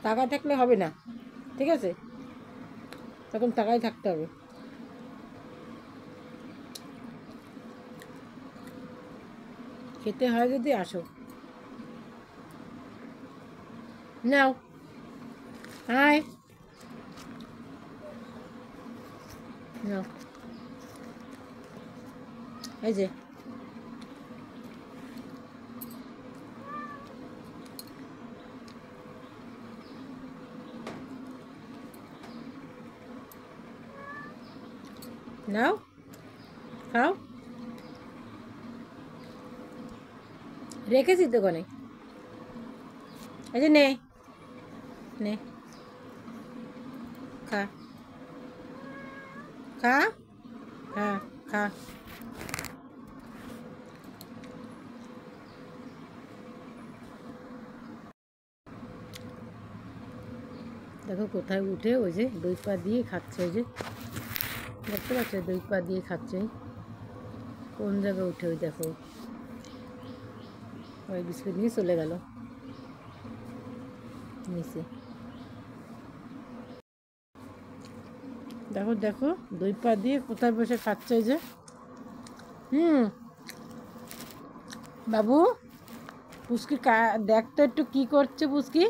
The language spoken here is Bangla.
তাকায় থাকলে হবে না, ঠিক আছে? তখন তাকায় থাকতে হবে। খেতে হয় যদি আসো, নাও, আয়, নাও, এই যে নাও, খাও, রেখেছি তো কোনে, এই যে নে, নে, খা, খা, খা, খা। দেখো কোথায় উঠে ওই যে 2 পা দিয়ে খাচ্ছে, ওই যে দেখতে পাচ্ছ 2 পা দিয়ে খাচ্ছে, কোন জায়গায় উঠে ওই দেখো, ওই বিস্কুট নিয়ে চলে গেল নিচে। দেখো দেখো 2 পা দিয়ে কোথায় বসে খাচ্ছে, ওই যে। বাবু, পুচকি দেখ তো একটু কি করছে পুচকি।